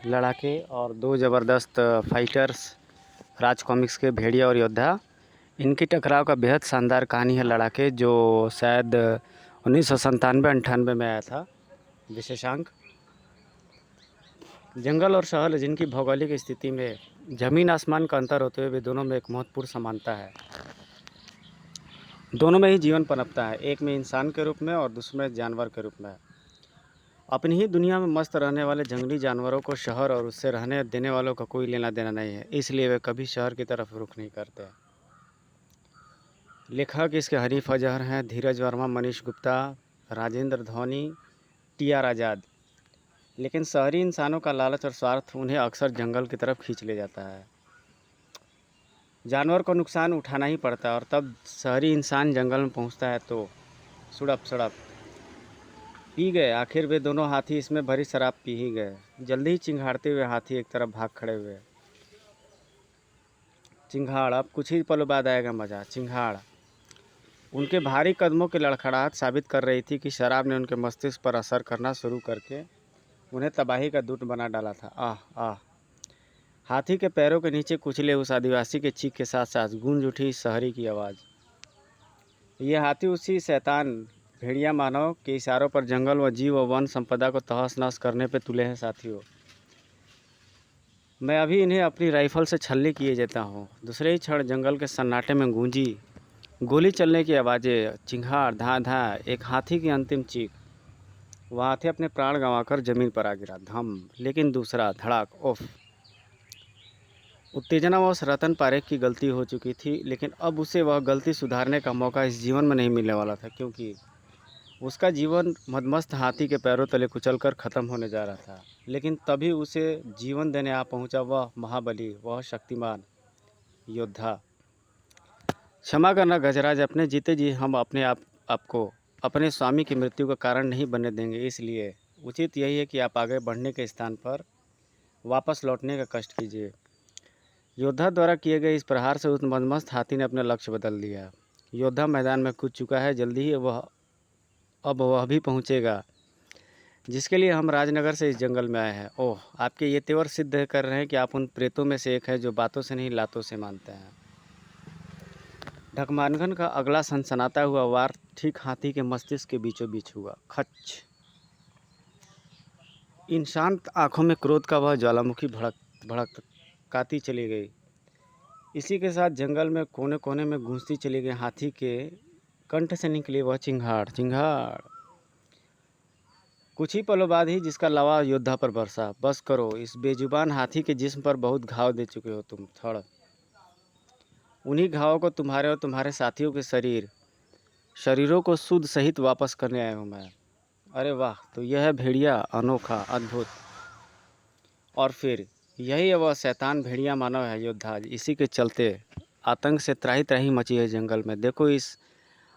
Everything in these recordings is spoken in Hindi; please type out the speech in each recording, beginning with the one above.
लड़ाके और दो ज़बरदस्त फाइटर्स राज कॉमिक्स के भेड़िया और योद्धा। इनकी टकराव का बेहद शानदार कहानी है लड़ाके, जो शायद 1997-98 में आया था। विशेषांक जंगल और शहर जिनकी भौगोलिक स्थिति में ज़मीन आसमान का अंतर होते हुए भी दोनों में एक महत्वपूर्ण समानता है। दोनों में ही जीवन पनपता है, एक में इंसान के रूप में और दूसरे में जानवर के रूप में। अपनी ही दुनिया में मस्त रहने वाले जंगली जानवरों को शहर और उससे रहने देने वालों का कोई लेना देना नहीं है, इसलिए वे कभी शहर की तरफ रुख नहीं करते। लेखक इसके हरीफ अजहर हैं धीरज वर्मा, मनीष गुप्ता, राजेंद्र धोनी, टी.आर. आज़ाद। लेकिन शहरी इंसानों का लालच और स्वार्थ उन्हें अक्सर जंगल की तरफ खींच ले जाता है। जानवर को नुकसान उठाना ही पड़ता है और तब शहरी इंसान जंगल में पहुंचता है तो सुड़प सड़प पी गए। आखिर वे दोनों हाथी इसमें भरी शराब पी ही गए। जल्दी ही चिंघाड़ते हुए हाथी एक तरफ भाग खड़े हुए। चिंघाड़, अब कुछ ही पलों बाद आएगा मज़ा। चिंघाड़ उनके भारी कदमों की लड़खड़ाहट साबित कर रही थी कि शराब ने उनके मस्तिष्क पर असर करना शुरू करके उन्हें तबाही का दूत बना डाला था। आह आह! हाथी के पैरों के नीचे कुचले उस आदिवासी के चीख के साथ साथ गूंज उठी शहरी की आवाज़। ये हाथी उसी शैतान भेड़िया मानव के इशारों पर जंगल व जीव व वन संपदा को तहस नहस करने पे तुले हैं। साथियों, मैं अभी इन्हें अपनी राइफल से छल्ले किए जाता हूँ। दूसरे ही क्षण जंगल के सन्नाटे में गूंजी गोली चलने की आवाज़ें, चिंगाड़, धाँ धाँ, एक हाथी की अंतिम चीख। वह हाथी अपने प्राण गंवाकर जमीन पर आ गिरा। धम! लेकिन दूसरा धड़ाक! उफ! उत्तेजनावश रतन पारेख की गलती हो चुकी थी, लेकिन अब उसे वह गलती सुधारने का मौका इस जीवन में नहीं मिलने वाला था, क्योंकि उसका जीवन मदमस्त हाथी के पैरों तले कुचलकर ख़त्म होने जा रहा था। लेकिन तभी उसे जीवन देने आ पहुंचा वह महाबली, वह शक्तिमान योद्धा। क्षमा करना गजराज, अपने जीते जी हम अपने आपको अपने स्वामी की मृत्यु का कारण नहीं बनने देंगे, इसलिए उचित यही है कि आप आगे बढ़ने के स्थान पर वापस लौटने का कष्ट कीजिए। योद्धा द्वारा किए गए इस प्रहार से उस मदमस्त हाथी ने अपना लक्ष्य बदल दिया। योद्धा मैदान में कूद चुका है। जल्दी ही वह भी पहुंचेगा जिसके लिए हम राजनगर से इस जंगल में आए हैं। ओह, आपके ये तेवर सिद्ध कर रहे हैं कि आप उन प्रेतों में से एक है जो बातों से नहीं लातों से मानते हैं। ढकमानगन का अगला सनसनाता हुआ वार ठीक हाथी के मस्तिष्क के बीचों बीच हुआ। खच! इन शांत आँखों में क्रोध का वह ज्वालामुखी भड़काती चली गई। इसी के साथ जंगल में कोने कोने में गूंजती चली गई हाथी के कंठ से निकली वह चिंगाड़, चिंगाड़। कुछ ही पलों बाद ही जिसका लावा योद्धा पर बरसा। बस करो, इस बेजुबान हाथी के जिस्म पर बहुत घाव दे चुके हो तुम। थड़! उन्हीं घावों को तुम्हारे और तुम्हारे साथियों के शरीरों को शुद्ध सहित वापस करने आया हूँ मैं। अरे वाह! तो यह है भेड़िया, अनोखा, अद्भुत। और फिर यही है वह शैतान भेड़िया मानव है योद्धा। इसी के चलते आतंक से त्राही त्राही मची है जंगल में। देखो इस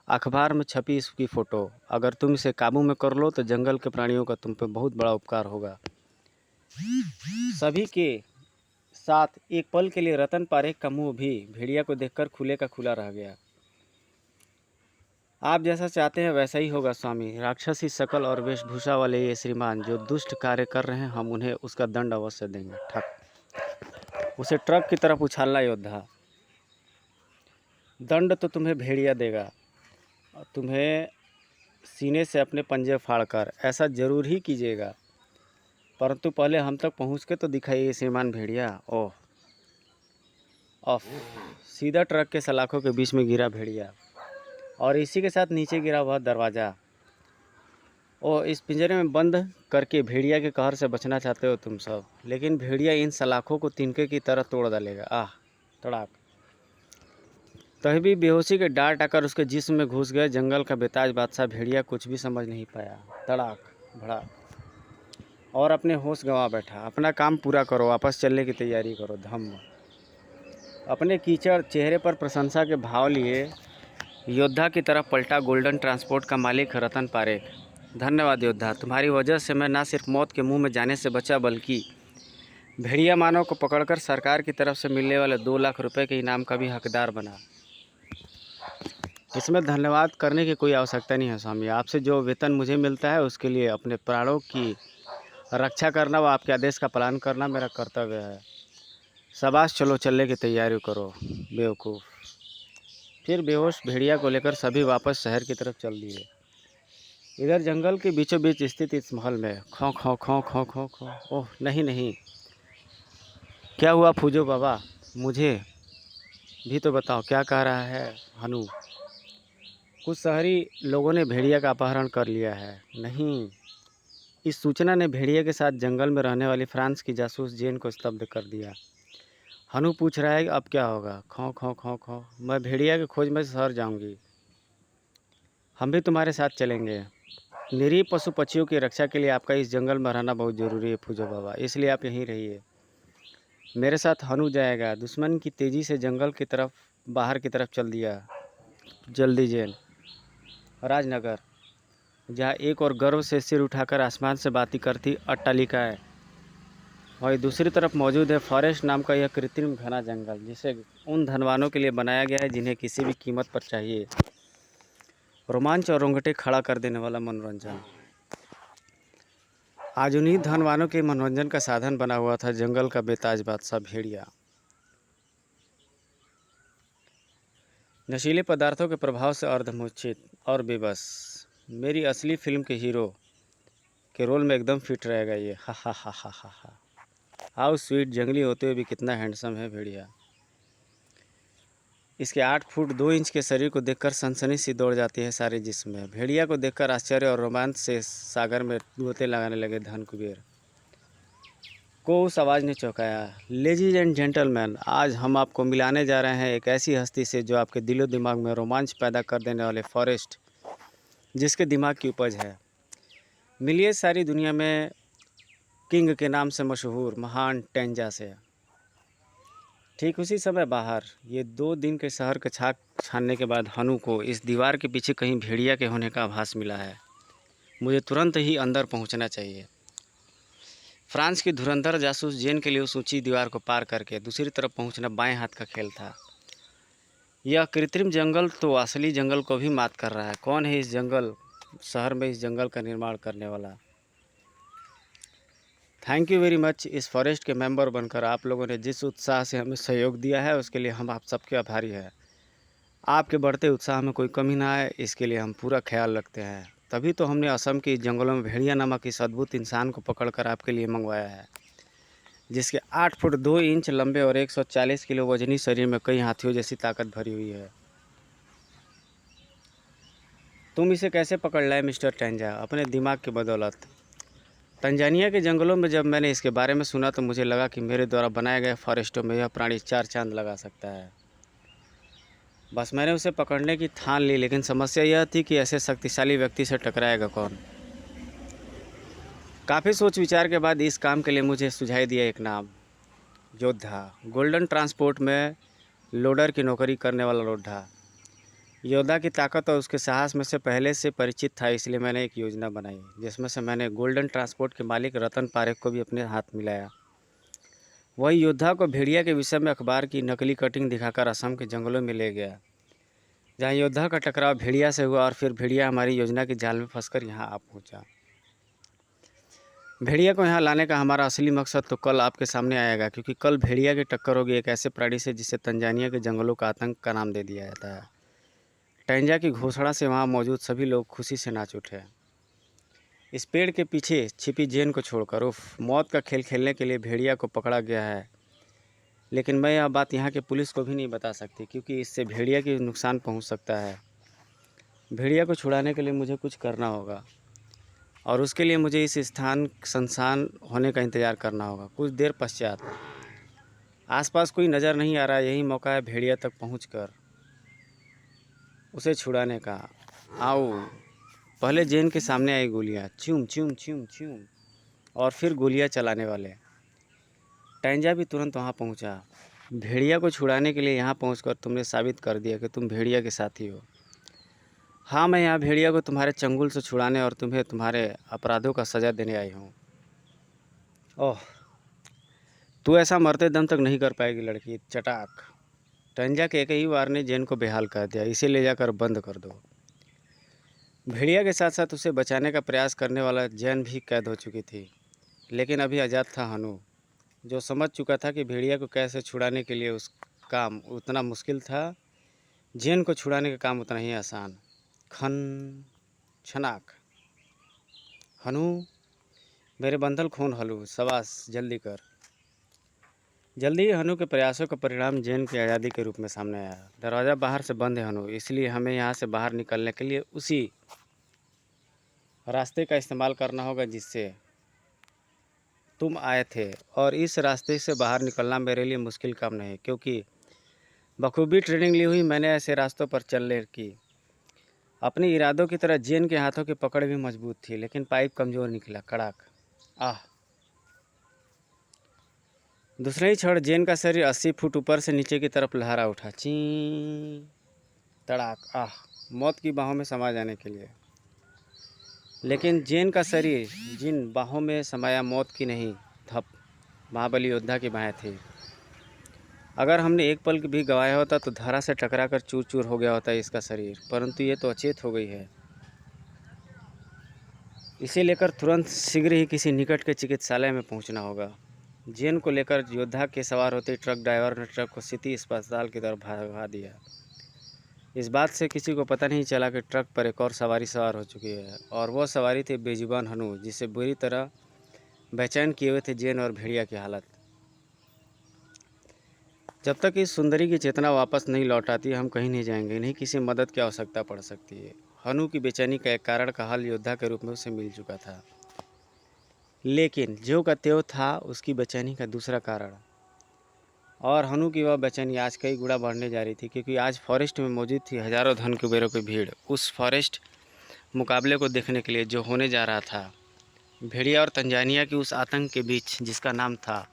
अखबार में छपी इसकी फ़ोटो। अगर तुम इसे काबू में कर लो तो जंगल के प्राणियों का तुम पे बहुत बड़ा उपकार होगा। सभी के साथ एक पल के लिए रतन पारेख का मुंह भी भेड़िया को देखकर खुले का खुला रह गया। आप जैसा चाहते हैं वैसा ही होगा स्वामी। राक्षसी शकल और वेशभूषा वाले ये श्रीमान जो दुष्ट कार्य कर रहे हैं, हम उन्हें उसका दंड अवश्य देंगे। ठक! उसे ट्रक की तरफ उछालना योद्धा। दंड तो तुम्हें भेड़िया देगा। तुम्हें सीने से अपने पंजे फाड़कर ऐसा जरूर ही कीजिएगा, परंतु पहले हम तक पहुंच के तो दिखाइए श्रीमान भेड़िया। ओह ऑफ! सीधा ट्रक के सलाखों के बीच में गिरा भेड़िया और इसी के साथ नीचे गिरा वह दरवाज़ा। ओह, इस पिंजरे में बंद करके भेड़िया के कहर से बचना चाहते हो तुम सब, लेकिन भेड़िया इन सलाखों को तिनके की तरह तोड़ डालेगा। आह! तड़ाक! तभी बेहोशी के डांट आकर उसके जिस्म में घुस गए। जंगल का बेताज बादशाह भेड़िया कुछ भी समझ नहीं पाया। तड़ाक भड़ाक! और अपने होश गंवा बैठा। अपना काम पूरा करो, वापस चलने की तैयारी करो। धम्म! अपने कीचड़ चेहरे पर प्रशंसा के भाव लिए योद्धा की तरफ पलटा गोल्डन ट्रांसपोर्ट का मालिक रतन पारेख। धन्यवाद योद्धा, तुम्हारी वजह से मैं न सिर्फ मौत के मुंह में जाने से बचा, बल्कि भेड़िया मानव को पकड़कर सरकार की तरफ से मिलने वाले 2 लाख रुपए के इनाम का भी हकदार बना। इसमें धन्यवाद करने की कोई आवश्यकता नहीं है स्वामी। आपसे जो वेतन मुझे मिलता है उसके लिए अपने प्राणों की रक्षा करना व आपके आदेश का पालन करना मेरा कर्तव्य है। शाबाश, चलो चलने की तैयारी करो बेवकूफ़। फिर बेहोश भेड़िया को लेकर सभी वापस शहर की तरफ चल दिए। इधर जंगल के बीचों बीच स्थित इस महल में खौं खौं खौं खौं खौं खौं। ओह नहीं नहीं, क्या हुआ फूजो बाबा, मुझे भी तो बताओ क्या कह रहा है हनु। कुछ शहरी लोगों ने भेड़िया का अपहरण कर लिया है। नहीं, इस सूचना ने भेड़िया के साथ जंगल में रहने वाली फ्रांस की जासूस जेन को स्तब्ध कर दिया। हनु पूछ रहा है कि अब क्या होगा। खौं खौं खौं खौं। मैं भेड़िया की खोज में शहर जाऊंगी, हम भी तुम्हारे साथ चलेंगे। निरीह पशु पक्षियों की रक्षा के लिए आपका इस जंगल में रहना बहुत ज़रूरी है फूजो बाबा, इसलिए आप यहीं रहिए। मेरे साथ हनु जाएगा। दुश्मन की तेज़ी से जंगल की तरफ बाहर की तरफ चल दिया। जल्दी जेन राजनगर, जहाँ एक और गर्व से सिर उठाकर आसमान से बातें करती अट्टालिकाएँ, वहीं दूसरी तरफ मौजूद है फॉरेस्ट नाम का यह कृत्रिम घना जंगल, जिसे उन धनवानों के लिए बनाया गया है जिन्हें किसी भी कीमत पर चाहिए रोमांच और रोंगटे खड़ा कर देने वाला मनोरंजन। आज उन्हीं धनवानों के मनोरंजन का साधन बना हुआ था जंगल का बेताज बादशाह भेड़िया। नशीले पदार्थों के प्रभाव से अर्धमूर्छित और बेबस, मेरी असली फिल्म के हीरो के रोल में एकदम फिट रहेगा ये। हा हा हा हा हा हा। हाउ स्वीट, जंगली होते हुए भी कितना हैंडसम है भेड़िया। इसके 8 फुट 2 इंच के शरीर को देखकर सनसनी सी दौड़ जाती है सारे जिस्म में। भेड़िया को देखकर आश्चर्य और रोमांच से सागर में गोते लगाने लगे धन कुबेर को उस आवाज़ ने चौंकाया। लेडीज एंड जेंटलमैन, आज हम आपको मिलाने जा रहे हैं एक ऐसी हस्ती से जो आपके दिलो दिमाग में रोमांच पैदा कर देने वाले फॉरेस्ट, जिसके दिमाग की उपज है। मिलिए सारी दुनिया में किंग के नाम से मशहूर महान टेंजा से। ठीक उसी समय बाहर ये 2 दिन के शहर के छाक छानने के बाद हनु को इस दीवार के पीछे कहीं भेड़िया के होने का आभास मिला है। मुझे तुरंत ही अंदर पहुंचना चाहिए। फ्रांस की धुरंधर जासूस जेन के लिए उस ऊंची दीवार को पार करके दूसरी तरफ पहुंचना बाएं हाथ का खेल था। यह कृत्रिम जंगल तो असली जंगल को भी मात कर रहा है। कौन है इस जंगल शहर में इस जंगल का निर्माण करने वाला? Thank you very much. इस फॉरेस्ट के मेंबर बनकर आप लोगों ने जिस उत्साह से हमें सहयोग दिया है उसके लिए हम आप सबके आभारी हैं। आपके बढ़ते उत्साह में कोई कमी ना आए, इसके लिए हम पूरा ख्याल रखते हैं। तभी तो हमने असम के जंगलों में भेड़िया नामक इस अद्भुत इंसान को पकड़कर आपके लिए मंगवाया है, जिसके 8 फुट 2 इंच लंबे और 140 किलो वजनी शरीर में कई हाथियों जैसी ताकत भरी हुई है। तुम इसे कैसे पकड़ लाए मिस्टर टेंजा? अपने दिमाग की बदौलत। तंजानिया के जंगलों में जब मैंने इसके बारे में सुना तो मुझे लगा कि मेरे द्वारा बनाए गए फॉरेस्टों में यह प्राणी 4 चांद लगा सकता है। बस मैंने उसे पकड़ने की ठान ली, लेकिन समस्या यह थी कि ऐसे शक्तिशाली व्यक्ति से टकराएगा कौन। काफ़ी सोच विचार के बाद इस काम के लिए मुझे सुझाई दिया एक नाम, योद्धा। गोल्डन ट्रांसपोर्ट में लोडर की नौकरी करने वाला लोढ़ा। योद्धा की ताकत और उसके साहस में से पहले से परिचित था, इसलिए मैंने एक योजना बनाई जिसमें से मैंने गोल्डन ट्रांसपोर्ट के मालिक रतन पारेख को भी अपने हाथ मिलाया। वही योद्धा को भेड़िया के विषय में अखबार की नकली कटिंग दिखाकर असम के जंगलों में ले गया, जहाँ योद्धा का टकराव भेड़िया से हुआ और फिर भेड़िया हमारी योजना की जाल में फंसकर यहाँ आ पहुँचा। भेड़िया को यहाँ लाने का हमारा असली मकसद तो कल आपके सामने आएगा, क्योंकि कल भेड़िया की टक्कर होगी एक ऐसे प्राणी से जिसे तंजानिया के जंगलों का आतंक का नाम दे दिया जाता है। टेंजा की घोषणा से वहाँ मौजूद सभी लोग खुशी से नाच उठे। इस पेड़ के पीछे छिपी जेन को छोड़कर उफ, मौत का खेल खेलने के लिए भेड़िया को पकड़ा गया है। लेकिन मैं यह बात यहाँ के पुलिस को भी नहीं बता सकती, क्योंकि इससे भेड़िया की नुकसान पहुँच सकता है। भेड़िया को छुड़ाने के लिए मुझे कुछ करना होगा, और उसके लिए मुझे इस स्थान शमशान होने का इंतज़ार करना होगा। कुछ देर पश्चात आसपास कोई नज़र नहीं आ रहा। यही मौका है भेड़िया तक पहुंचकर उसे छुड़ाने का। आओ। पहले जेन के सामने आई गोलियां, च्यूम च्यूम च्यूम च्यूम, और फिर गोलियां चलाने वाले। टेंजा भी तुरंत वहां पहुंचा। भेड़िया को छुड़ाने के लिए यहाँ पहुंचकर तुमने साबित कर दिया कि तुम भेड़िया के साथी हो। हाँ, मैं यहाँ भेड़िया को तुम्हारे चंगुल से छुड़ाने और तुम्हें तुम्हारे अपराधों का सज़ा देने आई हूँ। ओह, तू ऐसा मरते दम तक नहीं कर पाएगी लड़की। चटाक। टेंजा के एक ही वार ने जेन को बेहाल कर दिया। इसे ले जाकर बंद कर दो। भेड़िया के साथ साथ उसे बचाने का प्रयास करने वाला जैन भी कैद हो चुकी थी। लेकिन अभी आज़ाद था हनु, जो समझ चुका था कि भेड़िया को कैसे छुड़ाने के लिए उस काम उतना मुश्किल था, जैन को छुड़ाने का काम उतना ही आसान। खन छनाक, हनु मेरे बंधल खून हलू, शाबाश जल्दी कर। जल्दी ही हनु के प्रयासों का परिणाम जैन की आज़ादी के रूप में सामने आया। दरवाज़ा बाहर से बंद है हनु, इसलिए हमें यहाँ से बाहर निकलने के लिए उसी रास्ते का इस्तेमाल करना होगा जिससे तुम आए थे, और इस रास्ते से बाहर निकलना मेरे लिए मुश्किल काम नहीं, क्योंकि बखूबी ट्रेनिंग ली हुई मैंने ऐसे रास्तों पर चलने की। अपने इरादों की तरह जैन के हाथों की पकड़ भी मजबूत थी, लेकिन पाइप कमज़ोर निकला। कड़ाक, आह। दूसरे ही क्षण जैन का शरीर 80 फुट ऊपर से नीचे की तरफ लहरा उठा। ची तड़ाक, आह। मौत की बाहों में समा जाने के लिए। लेकिन जैन का शरीर जिन बाहों में समाया मौत की नहीं, धप महाबली योद्धा की बाहें थी। अगर हमने एक पल भी गंवाया होता तो धरा से टकरा कर चूर चूर हो गया होता इसका शरीर, परंतु ये तो अचेत हो गई है। इसे लेकर तुरंत शीघ्र ही किसी निकट के चिकित्सालय में पहुंचना होगा। जैन को लेकर योद्धा के सवार होते ट्रक ड्राइवर ने ट्रक को सिटी अस्पताल की तरफ भगा दिया। इस बात से किसी को पता नहीं चला कि ट्रक पर एक और सवारी सवार हो चुकी है, और वह सवारी थी बेजुबान हनु, जिसे बुरी तरह बेचैन किए हुए थे जैन और भेड़िया की हालत। जब तक इस सुंदरी की चेतना वापस नहीं लौट आती हम कहीं नहीं जाएंगे। इन्हें किसी मदद की आवश्यकता पड़ सकती है। हनु की बेचैनी का एक कारण का हल योद्धा के रूप में उसे मिल चुका था, लेकिन जो का त्यों था उसकी बेचैनी का दूसरा कारण, और हनु की वह बेचैनी आज कई गुना बढ़ने जा रही थी, क्योंकि आज फॉरेस्ट में मौजूद थी हजारों धन कुबेरों की भीड़ उस फॉरेस्ट मुकाबले को देखने के लिए जो होने जा रहा था भेड़िया और तंजानिया की उस आतंक के बीच, जिसका नाम था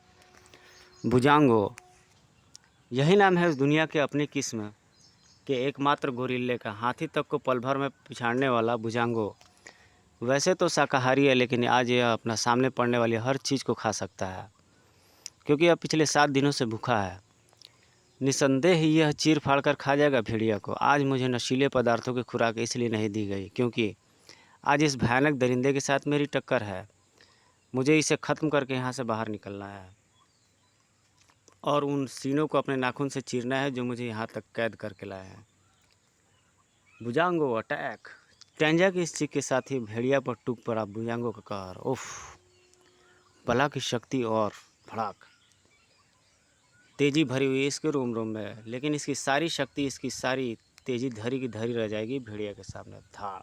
बुजांगो। यही नाम है उस दुनिया के अपनी किस्म के एकमात्र गोरिल्ले का, हाथी तक को पल भर में पिछाड़ने वाला बुजांगो। वैसे तो शाकाहारी है, लेकिन आज यह अपना सामने पड़ने वाली हर चीज़ को खा सकता है, क्योंकि यह पिछले 7 दिनों से भूखा है। निसंदेह ही यह चीर फाड़ कर खा जाएगा भेड़िया को। आज मुझे नशीले पदार्थों की खुराक इसलिए नहीं दी गई क्योंकि आज इस भयानक दरिंदे के साथ मेरी टक्कर है। मुझे इसे ख़त्म करके यहाँ से बाहर निकलना है, और उन सीनों को अपने नाखून से चीरना है जो मुझे यहाँ तक कैद करके लाए हैं। बुजांगो अटैक। टेंजा की इस चीख के साथ ही भेड़िया पर टूट पड़ा बुजांगो का कहर। उफ, बला की शक्ति और भड़ाक तेजी भरी हुई इसके रोम रोम में, लेकिन इसकी सारी शक्ति, इसकी सारी तेजी धरी की धरी रह जाएगी भेड़िया के सामने। धाड़,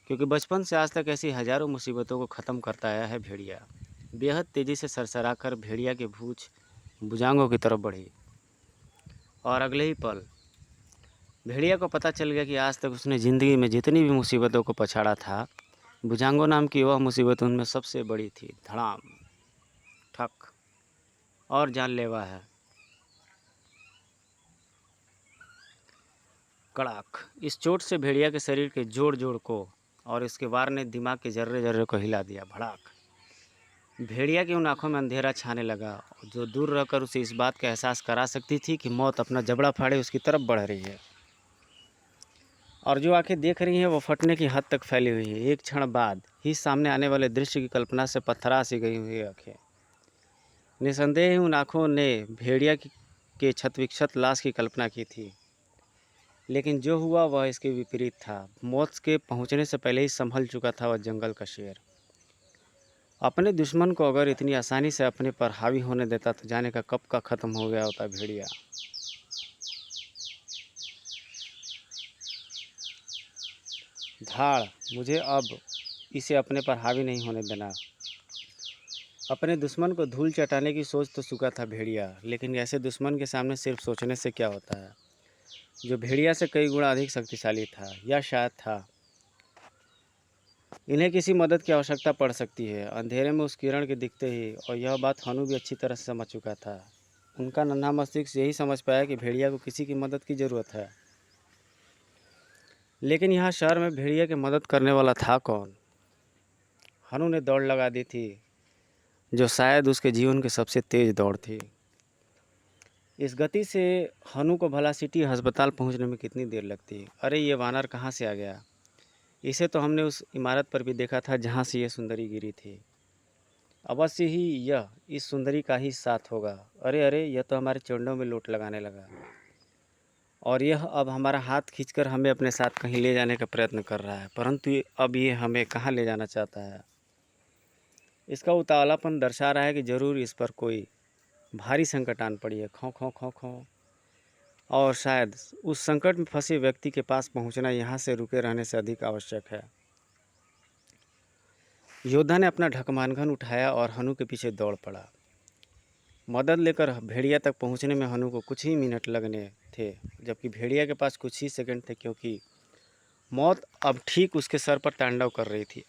क्योंकि बचपन से आज तक ऐसी हजारों मुसीबतों को ख़त्म करता आया है भेड़िया। बेहद तेज़ी से सरसरा कर भेड़िया की पूंछ बुजांगो की तरफ बढ़ी, और अगले ही पल भेड़िया को पता चल गया कि आज तक उसने ज़िंदगी में जितनी भी मुसीबतों को पछाड़ा था, बुजांगो नाम की वह मुसीबत उनमें सबसे बड़ी थी। धड़ाम, ठक, और जानलेवा है। कड़ाक। इस चोट से भेड़िया के शरीर के जोड़ जोड़ को और इसके वार ने दिमाग के जर्रे जर्रे को हिला दिया। भड़ाक। भेड़िया की उन आंखों में अंधेरा छाने लगा, जो दूर रहकर उसे इस बात का एहसास करा सकती थी कि मौत अपना जबड़ा फाड़े उसकी तरफ बढ़ रही है, और जो आंखें देख रही हैं वो फटने की हद तक फैली हुई है। एक क्षण बाद ही सामने आने वाले दृश्य की कल्पना से पत्थरा सी गई हुई आंखें। निसंदेह उन आंखों ने भेड़िया के क्षत विक्षत लाश की कल्पना की थी, लेकिन जो हुआ वह इसके विपरीत था। मौत के पहुंचने से पहले ही संभल चुका था वह जंगल का शेर। अपने दुश्मन को अगर इतनी आसानी से अपने पर हावी होने देता तो जाने का कब का ख़त्म हो गया होता भेड़िया। धाड़, मुझे अब इसे अपने पर हावी नहीं होने देना। अपने दुश्मन को धूल चटाने की सोच तो चुका था भेड़िया, लेकिन ऐसे दुश्मन के सामने सिर्फ सोचने से क्या होता है, जो भेड़िया से कई गुना अधिक शक्तिशाली था, या शायद था। इन्हें किसी मदद की आवश्यकता पड़ सकती है। अंधेरे में उस किरण के दिखते ही, और यह बात हनु भी अच्छी तरह से समझ चुका था, उनका नन्हा मस्तिष्क यही समझ पाया कि भेड़िया को किसी की मदद की ज़रूरत है। लेकिन यहाँ शहर में भेड़िया की मदद करने वाला था कौन? हनु ने दौड़ लगा दी थी, जो शायद उसके जीवन की सबसे तेज़ दौड़ थी। इस गति से हनु को भला सिटी अस्पताल पहुंचने में कितनी देर लगती? अरे ये वानर कहाँ से आ गया? इसे तो हमने उस इमारत पर भी देखा था जहाँ से ये सुंदरी गिरी थी। अवश्य ही यह इस सुंदरी का ही साथ होगा। अरे अरे, यह तो हमारे चरणों में लोट लगाने लगा और यह अब हमारा हाथ खींचकर हमें अपने साथ कहीं ले जाने का प्रयत्न कर रहा है, परंतु अब ये हमें कहाँ ले जाना चाहता है। इसका उतावलापन दर्शा रहा है कि जरूर इस पर कोई भारी संकट आन पड़ी है। खौं खौं खौं खौं। और शायद उस संकट में फंसे व्यक्ति के पास पहुंचना यहाँ से रुके रहने से अधिक आवश्यक है। योद्धा ने अपना ढकमानघन उठाया और हनु के पीछे दौड़ पड़ा। मदद लेकर भेड़िया तक पहुंचने में हनु को कुछ ही मिनट लगने थे, जबकि भेड़िया के पास कुछ ही सेकंड थे, क्योंकि मौत अब ठीक उसके सर पर तांडव कर रही थी।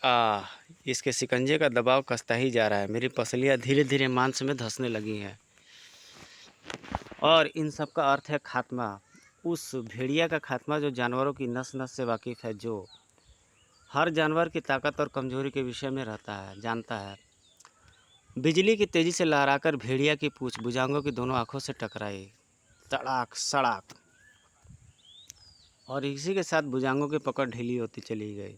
इसके शिकंजे का दबाव कसता ही जा रहा है। मेरी पसलियाँ धीरे धीरे मांस में धंसने लगी हैं और इन सब का अर्थ है खात्मा। उस भेड़िया का खात्मा जो जानवरों की नस नस से वाकिफ़ है, जो हर जानवर की ताकत और कमजोरी के विषय में रहता है, जानता है। बिजली की तेजी से लहराकर भेड़िया की पूंछ भुजांगों की दोनों आंखों से टकराई। तड़ाक सड़ाक। और इसी के साथ भुजांगों की पकड़ ढीली होती चली गई।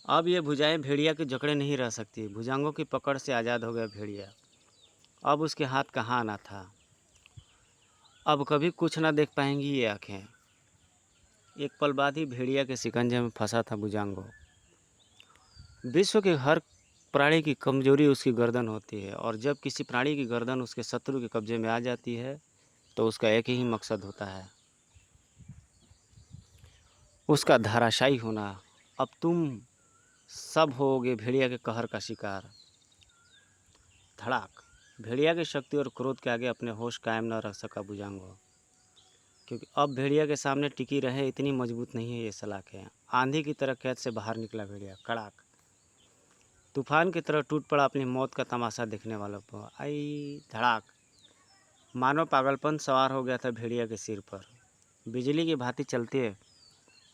अब ये भुजाएं भेड़िया के जकड़े नहीं रह सकती। भुजांगों की पकड़ से आज़ाद हो गया भेड़िया। अब उसके हाथ कहाँ आना था। अब कभी कुछ ना देख पाएंगी ये आँखें। एक पल बाद ही भेड़िया के शिकंजे में फंसा था भुजांगो। विश्व के हर प्राणी की कमजोरी उसकी गर्दन होती है, और जब किसी प्राणी की गर्दन उसके शत्रु के कब्जे में आ जाती है तो उसका एक ही मकसद होता है, उसका धराशायी होना। अब तुम सब होगे भेड़िया के कहर का शिकार। धड़ाक। भेड़िया की शक्ति और क्रोध के आगे अपने होश कायम न रख सका भुजांगो, क्योंकि अब भेड़िया के सामने टिकी रहे इतनी मजबूत नहीं है ये सलाखें। आंधी की तरह कैद से बाहर निकला भेड़िया। कड़ाक। तूफान की तरह टूट पड़ा अपनी मौत का तमाशा देखने वालों पर। आई धड़ाक। मानो पागलपन सवार हो गया था भेड़िया के सिर पर। बिजली की भांति चलते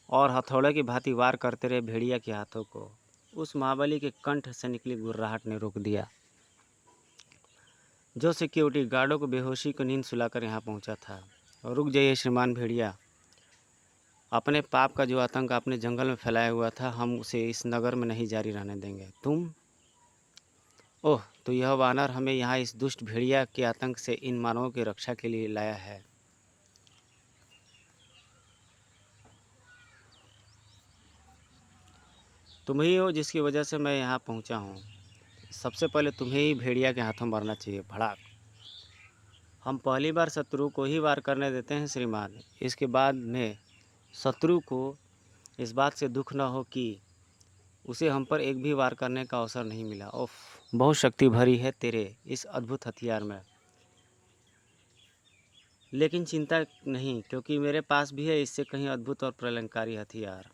और हथौड़े की भांति वार करते रहे भेड़िया के हाथों को। उस महाबली के कंठ से निकली गुर्राहट ने रोक दिया, जो सिक्योरिटी गार्डों को बेहोशी को नींद सुलाकर यहाँ पहुँचा था। रुक जाइए श्रीमान भेड़िया, अपने पाप का जो आतंक आपने जंगल में फैलाया हुआ था, हम उसे इस नगर में नहीं जारी रहने देंगे। तुम? ओह, तो यह वानर हमें यहाँ इस दुष्ट भेड़िया के आतंक से इन मानवों की रक्षा के लिए लाया है। तुम ही हो जिसकी वजह से मैं यहाँ पहुँचा हूँ। सबसे पहले तुम्हें ही भेड़िया के हाथों मरना चाहिए। भड़ाक। हम पहली बार शत्रु को ही वार करने देते हैं श्रीमान। इसके बाद में शत्रु को इस बात से दुख न हो कि उसे हम पर एक भी वार करने का अवसर नहीं मिला। ओफ, बहुत शक्ति भरी है तेरे इस अद्भुत हथियार में। लेकिन चिंता नहीं, क्योंकि मेरे पास भी है इससे कहीं अद्भुत और प्रलंकारी हथियार।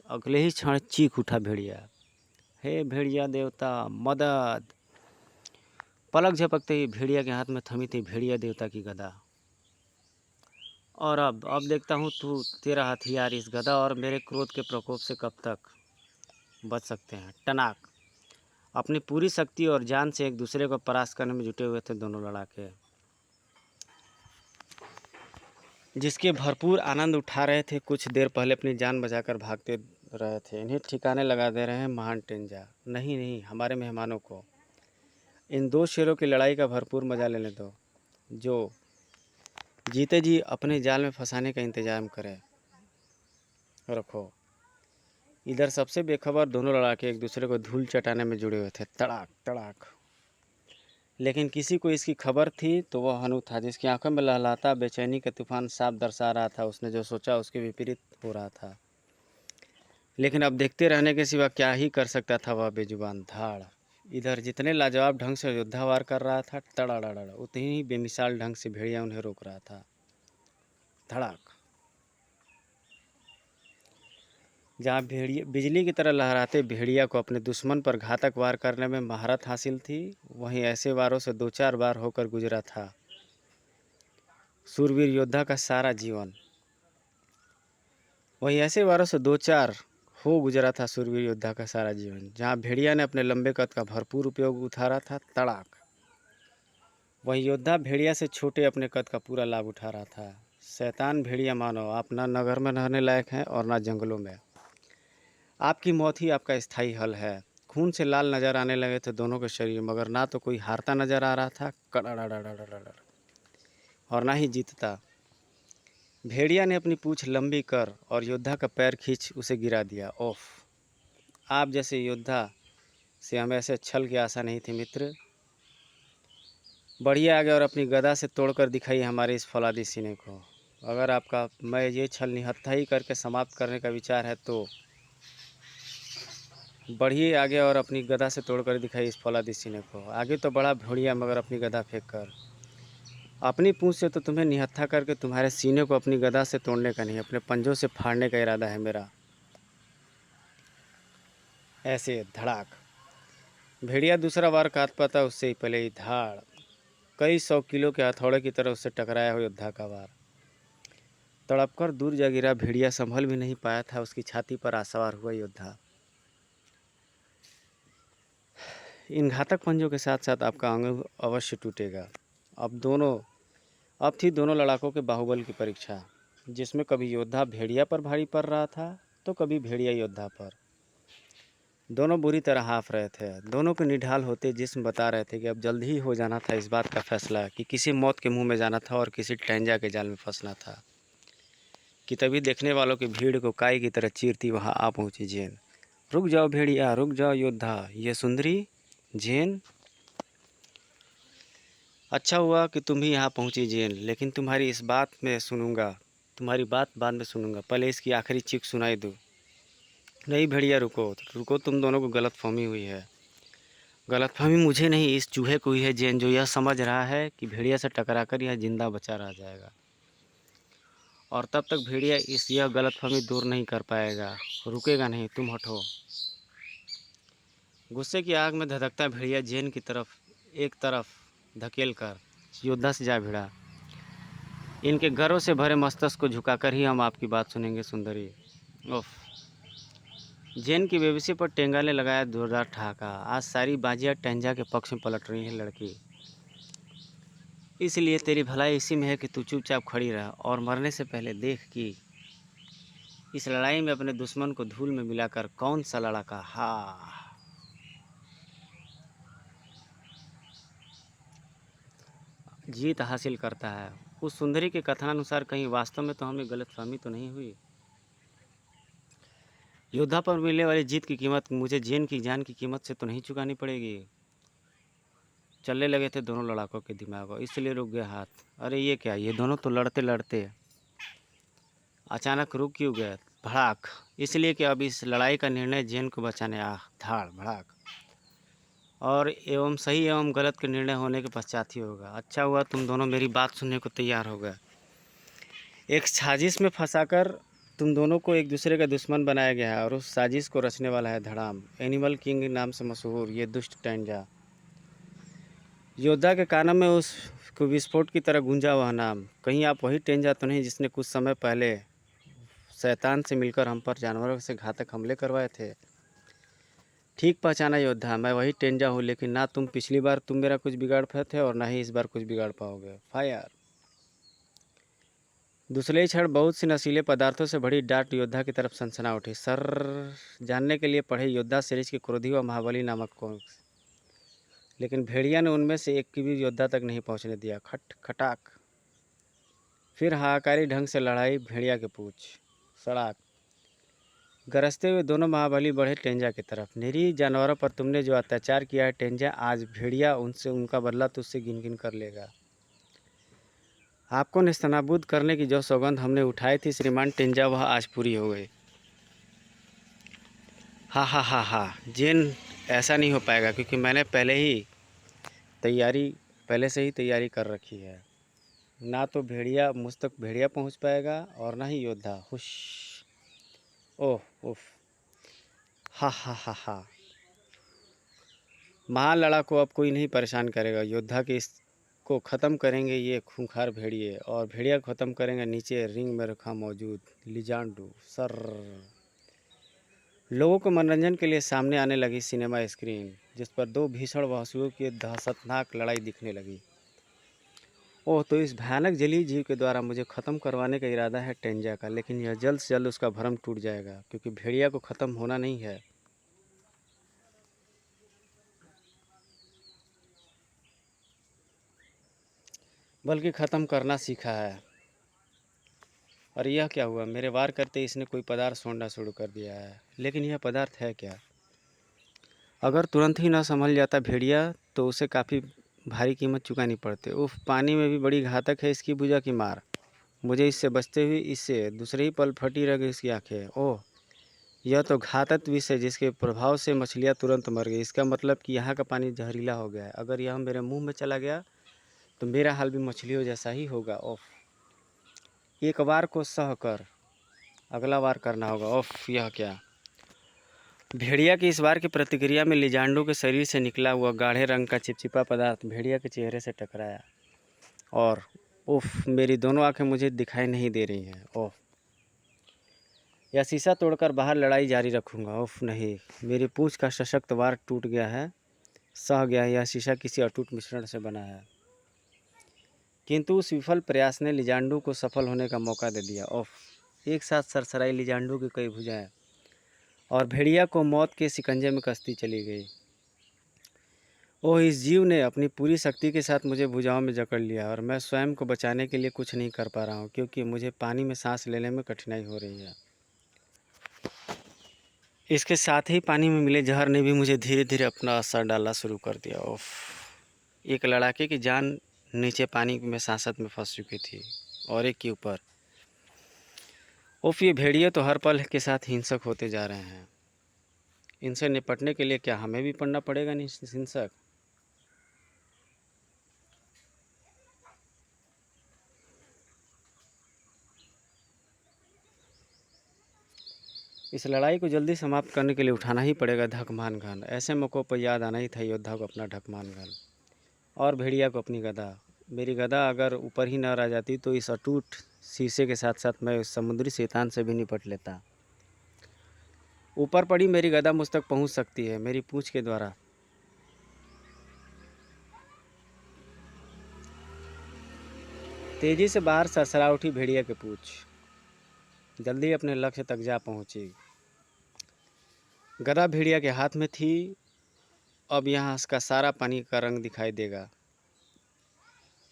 अगले ही क्षण चीख उठा भेड़िया। हे भेड़िया देवता, मदद! पलक झपकते ही भेड़िया के हाथ में थमी थी भेड़िया देवता की गदा। और अब देखता हूँ तू तेरा हथियार इस गदा और मेरे क्रोध के प्रकोप से कब तक बच सकते हैं। टनाक। अपनी पूरी शक्ति और जान से एक दूसरे को परास्त करने में जुटे हुए थे दोनों लड़ाके, जिसके भरपूर आनंद उठा रहे थे। कुछ देर पहले अपनी जान बचाकर भागते रहे थे, इन्हें ठिकाने लगा दे रहे हैं महान टेंजा। नहीं नहीं, हमारे मेहमानों को इन दो शेरों की लड़ाई का भरपूर मजा लेने दो, जो जीते जी अपने जाल में फंसाने का इंतजाम करें। रखो। इधर सबसे बेखबर दोनों लड़ाके एक दूसरे को धूल चटाने में जुड़े हुए थे। तड़ाक तड़ाक। लेकिन किसी को इसकी खबर थी तो वह हनु था, जिसकी आंखों में लहलाता बेचैनी का तूफान साफ दर्शा रहा था। उसने जो सोचा उसके विपरीत हो रहा था, लेकिन अब देखते रहने के सिवा क्या ही कर सकता था वह बेजुबान। धाड़। इधर जितने लाजवाब ढंग से योद्धा वार कर रहा था, टड़ाड़ड़, उतनी ही बेमिसाल ढंग से भेड़िया उन्हें रोक रहा था। धड़ाक। जहाँ भेड़िया बिजली की तरह लहराते भेड़िया को अपने दुश्मन पर घातक वार करने में महारत हासिल थी, वहीं ऐसे वारों से दो चार बार होकर गुजरा था सूरवीर योद्धा का सारा जीवन। वहीं ऐसे वारों से दो चार हो गुजरा था सूरवीर योद्धा का सारा जीवन, जहाँ भेड़िया ने अपने लंबे कद का भरपूर उपयोग उठारा था। तड़ाक। वहीं योद्धा भेड़िया से छोटे अपने कद का पूरा लाभ उठा रहा था। शैतान भेड़िया मानो, आप ना नगर में रहने लायक हैं और ना जंगलों में। आपकी मौत ही आपका स्थायी हल है। खून से लाल नज़र आने लगे थे दोनों के शरीर, मगर ना तो कोई हारता नज़र आ रहा था कड़ाड़ाड़ाड़ाड़ाड़, और ना ही जीतता। भेड़िया ने अपनी पूंछ लंबी कर और योद्धा का पैर खींच उसे गिरा दिया। ओफ! आप जैसे योद्धा से हमें ऐसे छल की आशा नहीं थी मित्र। बढ़िया आ गया और अपनी गदा से तोड़कर दिखाई हमारे इस फौलादी सीने को। अगर आपका मैं ये छल निहत्था ही करके समाप्त करने का विचार है तो बढ़िए आ गया और अपनी गदा से तोड़कर दिखाई इस फौलादी सीने को। आगे तो बड़ा भेड़िया, मगर अपनी गदा फेंक कर। अपनी पूंछ से तो तुम्हें निहत्था करके तुम्हारे सीने को अपनी गदा से तोड़ने का नहीं, अपने पंजों से फाड़ने का इरादा है मेरा। ऐसे धड़ाक। भेड़िया दूसरा वार काट पाता उससे ही पहले ही धाड़, कई 100 किलो के हथौड़े की तरह उससे टकराया हुआ योद्धा का वार तड़पकर दूर जा गिरा। भेड़िया संभल भी नहीं पाया था, उसकी छाती पर आसवार हुआ योद्धा। इन घातक पंजों के साथ साथ आपका अंग अवश्य टूटेगा। अब थी दोनों लड़ाकों के बाहुबल की परीक्षा, जिसमें कभी योद्धा भेड़िया पर भारी पड़ रहा था तो कभी भेड़िया योद्धा पर। दोनों बुरी तरह हाफ रहे थे। दोनों के निढाल होते जिस्म बता रहे थे कि अब जल्द ही हो जाना था इस बात का फैसला कि किसी मौत के मुंह में जाना था और किसी टैंजा के जाल में फंसना था, कि तभी देखने वालों की भीड़ को काई की तरह चीरती वहां आ पहुंची जेन। रुक जाओ भेड़िया, रुक जाओ योद्धा, ये सुंदरी जेन। अच्छा हुआ कि तुम ही यहाँ पहुंची जेन, लेकिन तुम्हारी बात बाद में सुनूंगा। पहले इसकी आखिरी चीख सुनाई दो। नहीं भेड़िया, रुको रुको, तुम दोनों को गलतफहमी हुई है। गलतफहमी मुझे नहीं, इस चूहे को हुई है जेन, जो यह समझ रहा है कि भेड़िया से टकराकर यह जिंदा बचा रह जाएगा, और तब तक भेड़िया यह गलतफहमी दूर नहीं कर पाएगा। रुकेगा नहीं, तुम हटो। गुस्से की आग में धधकता भेड़िया जेन की तरफ एक तरफ धकेल कर योद्धा से जा भिड़ा। इनके गर्व से भरे मस्तक को झुकाकर ही हम आपकी बात सुनेंगे सुंदरी। ओफ! जेन की बेबसी पर टेंगा ने लगाया जोरदार ठहाका। आज सारी बाजियां टेंजा के पक्ष में पलट रही है लड़की, इसलिए तेरी भलाई इसी में है कि तू चुपचाप खड़ी रह और मरने से पहले देख कि इस लड़ाई में अपने दुश्मन को धूल में मिलाकर कौन सा लड़का जीत हासिल करता है। उस सुंदरी के कथनानुसार कहीं वास्तव में तो हमें गलतफहमी तो नहीं हुई। योद्धा पर मिलने वाली जीत की कीमत मुझे जेन की जान की कीमत से तो नहीं चुकानी पड़ेगी। चलने लगे थे दोनों लड़ाकों के दिमाग, इसलिए रुक गए हाथ। अरे ये क्या, ये दोनों तो लड़ते लड़ते अचानक रुक क्यों गए? भड़ाक। इसलिए कि अब इस लड़ाई का निर्णय जेन को बचाने धाड़ भड़ाक, और एवं सही एवं गलत के निर्णय होने के पश्चात ही होगा। अच्छा हुआ तुम दोनों मेरी बात सुनने को तैयार हो गए। एक साजिश में फंसाकर तुम दोनों को एक दूसरे का दुश्मन बनाया गया है, और उस साजिश को रचने वाला है धड़ाम, एनिमल किंग नाम से मशहूर ये दुष्ट टैंजा। योद्धा के कानों में उस विस्फोट की तरह गूंजा वह नाम। कहीं आप वही टेंजा तो नहीं जिसने कुछ समय पहले शैतान से मिलकर हम पर जानवरों से घातक हमले करवाए थे? ठीक पहचाना योद्धा, मैं वही टेंजा हूँ, लेकिन ना पिछली बार तुम मेरा कुछ बिगाड़ पाए थे और ना ही इस बार कुछ बिगाड़ पाओगे। फायर! दूसरे ही क्षण बहुत सी नशीले पदार्थों से भरी डांट योद्धा की तरफ सनसना उठी। सर जानने के लिए पढ़े योद्धा सीरीज के क्रोधी व महाबली नामक कॉमिक्स, लेकिन भेड़िया ने उनमें से एक की भी योद्धा तक नहीं पहुंचने दिया। खट खटाक, फिर हाहाकारी ढंग से लड़ाई भेड़िया के पूछ सड़ाक। गरजते हुए दोनों महाबली बढ़े टेंजा की तरफ। निरीह जानवरों पर तुमने जो अत्याचार किया है टेंजा, आज भेड़िया उनका बदला तुझसे गिन गिन कर लेगा। आपको नेस्तनाबूद करने की जो सौगंध हमने उठाई थी श्रीमान टेंजा, वह आज पूरी हो गई। हा, जेन, ऐसा नहीं हो पाएगा, क्योंकि मैंने पहले से ही तैयारी कर रखी है। ना तो भेड़िया मुझ तक भेड़िया पहुंच पाएगा और ना ही योद्धा। हुश! ओह उफ! हा। महान लड़ा को अब कोई नहीं परेशान करेगा। योद्धा के इसको ख़त्म करेंगे ये खूंखार भेड़िए, और भेड़िया को ख़त्म करेंगे नीचे रिंग में रखा मौजूद लिजांडू सर। लोगों को मनोरंजन के लिए सामने आने लगी सिनेमा स्क्रीन, जिस पर दो भीषण वासुओं की दहशतनाक लड़ाई दिखने लगी। ओह, तो इस भयानक जलीय जीव के द्वारा मुझे ख़त्म करवाने का इरादा है टेंजा का, लेकिन यह जल्द से जल्द उसका भ्रम टूट जाएगा, क्योंकि भेड़िया को ख़त्म होना नहीं है, बल्कि ख़त्म करना सीखा है। और यह क्या हुआ, मेरे वार करते इसने कोई पदार्थ छोड़ना शुरू कर दिया है। लेकिन यह पदार्थ है क्या? अगर तुरंत ही ना संभल जाता भेड़िया तो उसे काफ़ी भारी कीमत चुकानी पड़ती। उफ, पानी में भी बड़ी घातक है इसकी भुजा की मार। मुझे इससे बचते हुए इससे दूसरे ही पल फटी रह गई इसकी आंखें। ओह, यह तो घातक विष है जिसके प्रभाव से मछलियाँ तुरंत मर गई। इसका मतलब कि यहाँ का पानी जहरीला हो गया है। अगर यह मेरे मुंह में चला गया तो मेरा हाल भी मछलियों जैसा ही होगा। ओफ, एक बार को सह कर अगला बार करना होगा। ओफ, यह क्या? भेड़िया की इस बार की प्रतिक्रिया में लिजांडो के शरीर से निकला हुआ गाढ़े रंग का चिपचिपा पदार्थ भेड़िया के चेहरे से टकराया। और उफ, मेरी दोनों आंखें मुझे दिखाई नहीं दे रही हैं। ओह, यह शीशा तोड़कर बाहर लड़ाई जारी रखूँगा। उफ नहीं, मेरी पूँछ का सशक्त वार टूट गया है, सह गया है। यह शीशा किसी अटूट मिश्रण से बना है। किंतु उस विफल प्रयास ने लिजांडू को सफल होने का मौका दे दिया। ओफ, एक साथ सरसराई लिजांडू की कई भुजाएं और भेड़िया को मौत के शिकंजे में कसती चली गई। ओह, इस जीव ने अपनी पूरी शक्ति के साथ मुझे भुजाओं में जकड़ लिया और मैं स्वयं को बचाने के लिए कुछ नहीं कर पा रहा हूँ, क्योंकि मुझे पानी में सांस लेने में कठिनाई हो रही है। इसके साथ ही पानी में मिले जहर ने भी मुझे धीरे धीरे अपना असर डालना शुरू कर दिया। ओफ, एक लड़ाके की जान नीचे पानी में सांसत में फंस चुकी थी और एक के ऊपर। ओफ, ये भेड़िए तो हर पल के साथ हिंसक होते जा रहे हैं। इनसे निपटने के लिए क्या हमें भी पड़ना पड़ेगा हिंसक? इस लड़ाई को जल्दी समाप्त करने के लिए उठाना ही पड़ेगा ढकमान घन। ऐसे मौक़ों पर याद आना ही था योद्धा को अपना ढकमान घन और भेड़िया को अपनी गदा। मेरी गदा अगर ऊपर ही न रह जाती तो इस अटूट शीशे के साथ साथ मैं इस समुद्री शैतान से भी निपट लेता। ऊपर पड़ी मेरी गदा मुझ तक पहुंच सकती है मेरी पूंछ के द्वारा। तेजी से बाहर सरसरा उठी भेड़िया की पूंछ। जल्दी अपने लक्ष्य तक जा पहुंची। गदा भेड़िया के हाथ में थी। अब यहाँ इसका सारा पानी का रंग दिखाई देगा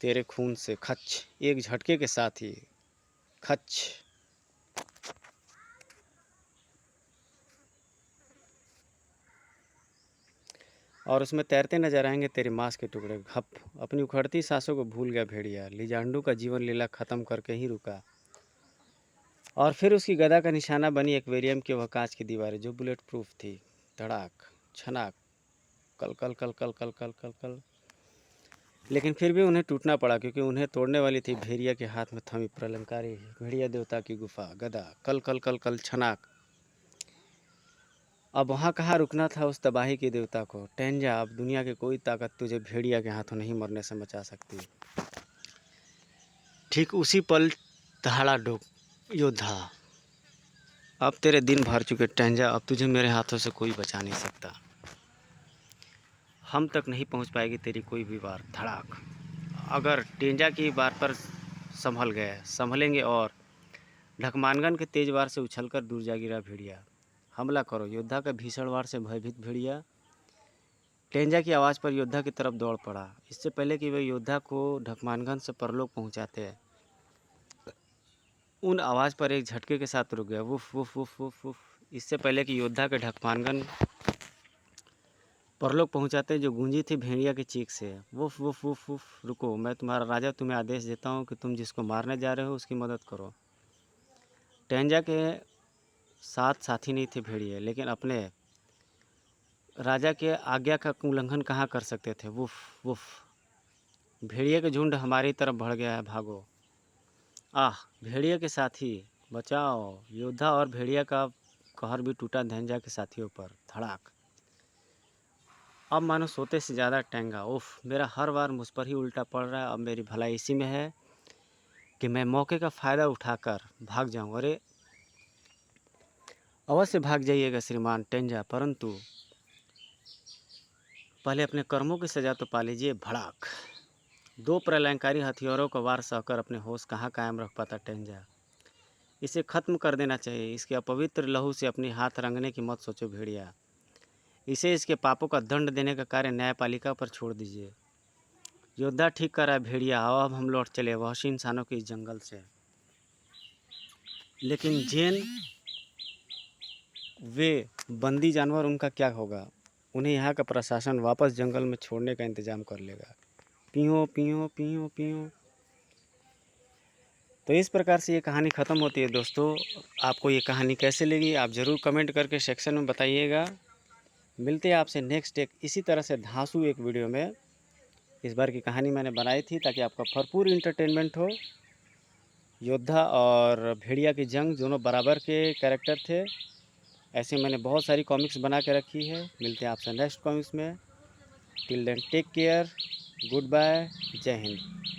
तेरे खून से। खच, एक झटके के साथ ही खच। और उसमें तैरते नजर आएंगे तेरे मांस के टुकड़े। घप, अपनी उखड़ती सांसों को भूल गया भेड़िया। लिजांडू का जीवन लीला खत्म करके ही रुका। और फिर उसकी गदा का निशाना बनी एक्वेरियम की वह कांच की दीवारें जो बुलेट प्रूफ थी। धड़ाक, छनाक, कल कल कल कल कल कल कल कल। लेकिन फिर भी उन्हें टूटना पड़ा, क्योंकि उन्हें तोड़ने वाली थी भेड़िया के हाथ में थमी प्रलंकारी भेड़िया देवता की गुफा। गदा, कल कल कल कल, छनाक। अब वहाँ कहाँ रुकना था उस तबाही के देवता को। टेंजा, अब दुनिया की कोई ताकत तुझे भेड़िया के हाथों नहीं मरने से बचा सकती। ठीक उसी पल दहाड़ा डोक योद्धा, अब तेरे दिन भर चुके टेंजा। अब तुझे मेरे हाथों से कोई बचा नहीं सकता। हम तक नहीं पहुंच पाएगी तेरी कोई भी वार। धड़ाक। अगर टेंजा की वार पर संभल गए, संभलेंगे और ढकमानगन के तेज वार से उछलकर दूर जा गिरा भेड़िया। हमला करो, योद्धा का भीषण वार से भयभीत भेड़िया टेंजा की आवाज़ पर योद्धा की तरफ दौड़ पड़ा। इससे पहले कि वे योद्धा को ढकमानगन से परलोक पहुंचाते, उन आवाज़ पर एक झटके के साथ रुक गया। Woof woof woof woof woof. इससे पहले कि योद्धा के ढकमानगन परलोक पहुंचाते जो गूंजी थी भेड़िया की चीख से। Woof woof woof woof. रुको, मैं तुम्हारा राजा, तुम्हें आदेश देता हूँ कि तुम जिसको मारने जा रहे हो उसकी मदद करो। टेंजा के साथ साथी नहीं थे भेड़िए, लेकिन अपने राजा के आज्ञा का उल्लंघन कहाँ कर सकते थे। Woof woof. भेड़िए के झुंड हमारी तरफ बढ़ गया है, भागो। आह, भेड़िए के साथी बचाओ। योद्धा और भेड़िया का कहर भी टूटा टेंजा के साथियों पर। धड़ाक। अब मानो सोते से ज़्यादा टेंगा। उफ, मेरा हर बार मुझ पर ही उल्टा पड़ रहा है। अब मेरी भलाई इसी में है कि मैं मौके का फ़ायदा उठाकर भाग जाऊं। अरे अवश्य भाग जाइएगा श्रीमान टेंजा, परंतु पहले अपने कर्मों की सज़ा तो पा लीजिए। भड़ाक। दो प्रलयंकारी हथियारों का वार सहकर अपने होश कहाँ कायम रख पाता टेंजा। इसे ख़त्म कर देना चाहिए। इसके अपवित्र लहू से अपनी हाथ रंगने की मत सोचो भेड़िया। इसे इसके पापों का दंड देने का कार्य न्यायपालिका पर छोड़ दीजिए। योद्धा ठीक करा है भेड़िया, आओ अब हम लौट चले वहशी इंसानों के इस जंगल से। लेकिन जैन वे बंदी जानवर, उनका क्या होगा? उन्हें यहाँ का प्रशासन वापस जंगल में छोड़ने का इंतज़ाम कर लेगा। पियो पियो पियो पियो। तो इस प्रकार से ये कहानी ख़त्म होती है दोस्तों। आपको ये कहानी कैसे लगी आप ज़रूर कमेंट करके सेक्शन में बताइएगा। मिलते हैं आपसे नेक्स्ट एक इसी तरह से धांसू एक वीडियो में। इस बार की कहानी मैंने बनाई थी ताकि आपका भरपूर इंटरटेनमेंट हो। योद्धा और भेड़िया की जंग दोनों बराबर के कैरेक्टर थे। ऐसे मैंने बहुत सारी कॉमिक्स बना के रखी है। मिलते हैं आपसे नेक्स्ट कॉमिक्स में। Till then take care, good bye, जय हिंद।